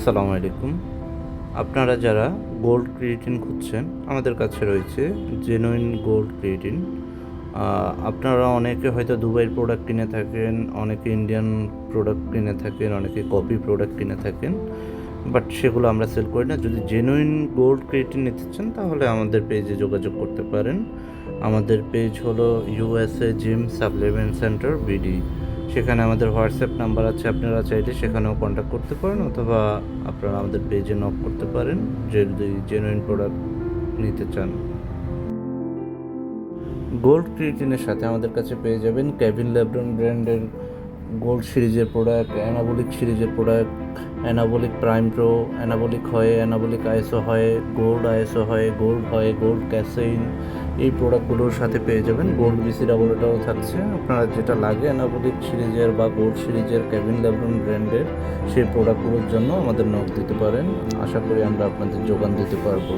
আসসালামু আলাইকুম। আপনারা যারা গোল্ড ক্রিয়েটিন খুঁজছেন, আমাদের কাছে রয়েছে জেনুইন গোল্ড ক্রিয়েটিন। আপনারা অনেকে হয়তো দুবাইয়ের প্রোডাক্ট কিনে থাকেন, অনেকে ইন্ডিয়ান প্রোডাক্ট কিনে থাকেন, অনেকে কপি প্রোডাক্ট কিনে থাকেন, বাট সেগুলো আমরা সেল করি না। যদি জেনুইন গোল্ড ক্রিয়েটিন নিতে চান তাহলে আমাদের পেজে যোগাযোগ করতে পারেন। আমাদের পেজ হলো USA gym supplement centre BD. সেখানে আমাদের হোয়াটসঅ্যাপ নাম্বার আছে, আপনারা চাইলে সেখানেও কন্ট্যাক্ট করতে পারেন, অথবা আপনারা আমাদের পেজে নক করতে পারেন যদি জেনুইন প্রোডাক্ট নিতে চান। গোল্ড ক্রিয়েটিনের সাথে আমাদের কাছে পেয়ে যাবেন কেভিন লেব্রন ব্র্যান্ডের গোল্ড সিরিজের প্রোডাক্ট, অ্যানাবলিক সিরিজের product, anabolic prime pro, anabolic হয়, অ্যানাবলিক আইএসও হয়, গোল্ড আইএসও হয়, গোল্ড হয়, গোল্ড ক্যাসেইন। এই প্রোডাক্টগুলোর সাথে পেয়ে যাবেন গোল্ড বিসি ডাবল এটাও থাকছে। আপনারা যেটা লাগে অ্যানাবলিক সিরিজের বা গোল্ড সিরিজের কেভিন লেব্রন ব্র্যান্ডের সেই প্রোডাক্টগুলোর জন্য আমাদের নক দিতে পারেন। আশা করি আমরা আপনাদের যোগান দিতে পারবো।